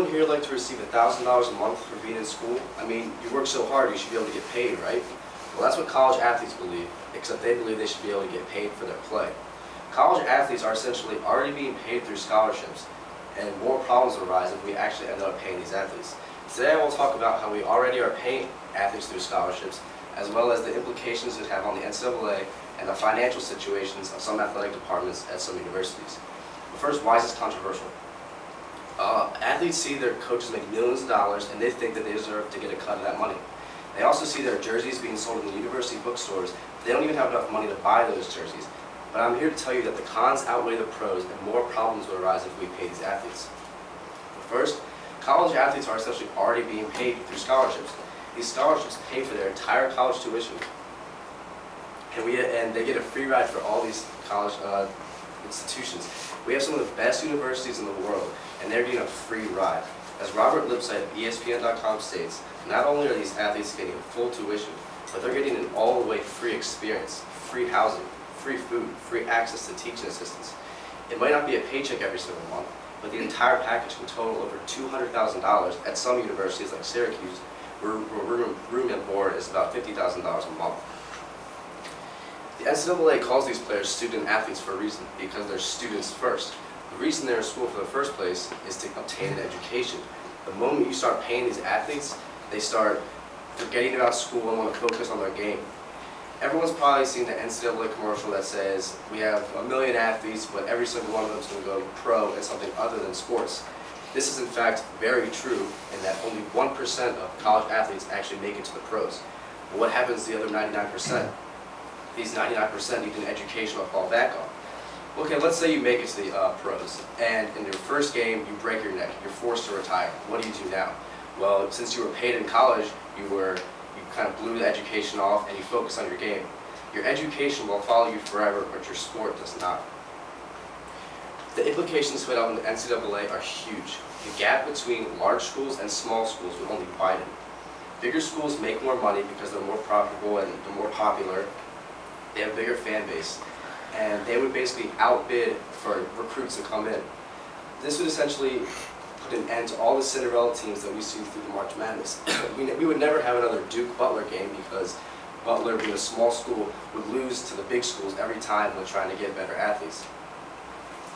Anyone here like to receive $1,000 a month for being in school? I mean, you work so hard, you should be able to get paid, right? Well, that's what college athletes believe, except they believe they should be able to get paid for their play. College athletes are essentially already being paid through scholarships, and more problems arise if we actually end up paying these athletes. Today I will talk about how we already are paying athletes through scholarships, as well as the implications it have on the NCAA and the financial situations of some athletic departments at some universities. But first, why is this controversial? Athletes see their coaches make millions of dollars and they think that they deserve to get a cut of that money. They also see their jerseys being sold in the university bookstores. They don't even have enough money to buy those jerseys. But I'm here to tell you that the cons outweigh the pros and more problems will arise if we pay these athletes. First, college athletes are essentially already being paid through scholarships. These scholarships pay for their entire college tuition. And they get a free ride for all these college institutions. We have some of the best universities in the world, and they're getting a free ride. As Robert Lipsyte of ESPN.com states, not only are these athletes getting full tuition, but they're getting an all-the-way free experience, free housing, free food, free access to teaching assistants. It might not be a paycheck every single month, but the entire package can total over $200,000 at some universities like Syracuse, where room and board is about $50,000 a month. The NCAA calls these players student athletes for a reason, because they're students first. The reason they're in school for the first place is to obtain an education. The moment you start paying these athletes, they start forgetting about school and want to focus on their game. Everyone's probably seen the NCAA commercial that says, we have 1 million athletes, but every single one of them is going to go pro in something other than sports. This is in fact very true in that only 1% of college athletes actually make it to the pros. But what happens to the other 99%? These 99% need an education to fall back on. Okay, let's say you make it to the pros, and in your first game you break your neck, you're forced to retire. What do you do now? Well, since you were paid in college, you kind of blew the education off and you focus on your game. Your education will follow you forever, but your sport does not. The implications put out in the NCAA are huge. The gap between large schools and small schools will only widen. Bigger schools make more money because they're more profitable and they're more popular. They have a bigger fan base, and they would basically outbid for recruits to come in. This would essentially put an end to all the Cinderella teams that we see through the March Madness. We would never have another Duke-Butler game because Butler, being a small school, would lose to the big schools every time when trying to get better athletes.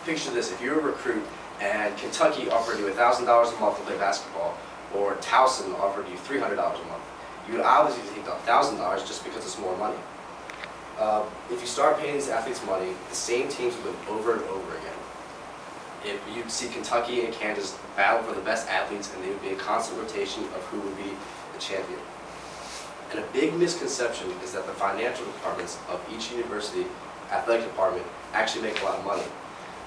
Picture this, if you're a recruit and Kentucky offered you $1,000 a month to play basketball, or Towson offered you $300 a month, you would obviously take the $1,000 just because it's more money. If you start paying these athletes money, the same teams would win over and over again. You'd see Kentucky and Kansas battle for the best athletes, and there would be a constant rotation of who would be the champion. And a big misconception is that the financial departments of each university athletic department actually make a lot of money.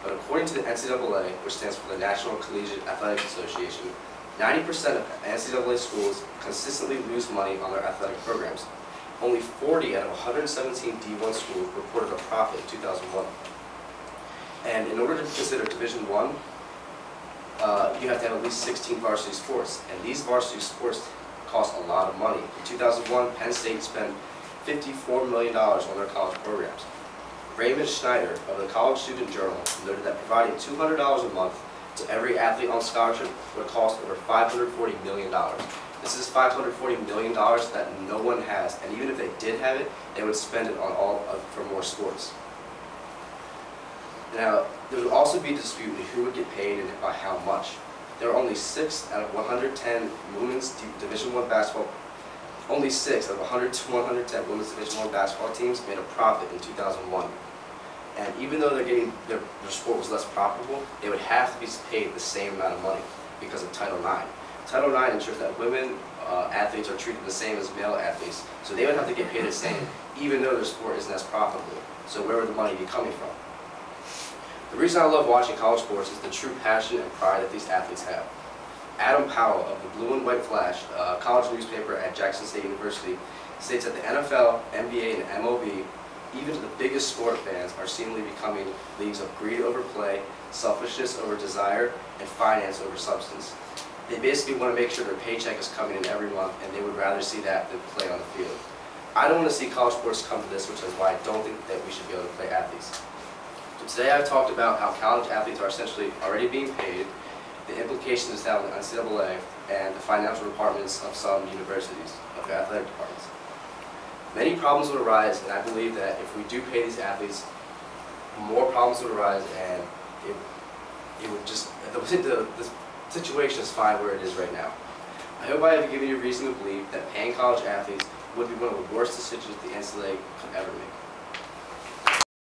But according to the NCAA, which stands for the National Collegiate Athletic Association, 90% of NCAA schools consistently lose money on their athletic programs. Only 40 out of 117 D1 schools reported a profit in 2001. And in order to consider Division I, you have to have at least 16 varsity sports. And these varsity sports cost a lot of money. In 2001, Penn State spent $54 million on their college programs. Raymond Schneider of the College Student Journal noted that providing $200 a month to every athlete on scholarship would cost over $540 million. This is $540 million that no one has, and even if they did have it, they would spend it on for more sports. Now, there would also be a dispute in who would get paid and by how much. There are only 6 out of 110 women's Division I basketball. Only 6 out of 110 women's Division I basketball teams made a profit in 2001. And even though their sport was less profitable, they would have to be paid the same amount of money because of Title IX. Title IX ensures that women athletes are treated the same as male athletes, so they would have to get paid the same, even though their sport isn't as profitable. So where would the money be coming from? The reason I love watching college sports is the true passion and pride that these athletes have. Adam Powell of the Blue and White Flash, a college newspaper at Jackson State University, states that the NFL, NBA, and MLB, even to the biggest sport fans, are seemingly becoming leagues of greed over play, selfishness over desire, and finance over substance. They basically want to make sure their paycheck is coming in every month, and they would rather see that than play on the field. I don't want to see college sports come to this, which is why I don't think that we should be able to play athletes. So today I've talked about how college athletes are essentially already being paid, the implications of the NCAA, and the financial departments of some universities, of their athletic departments. Many problems would arise, and I believe that if we do pay these athletes, more problems would arise, and it would just, the situation is fine where it is right now. I hope I have given you reason to believe that paying college athletes would be one of the worst decisions the NCAA could ever make.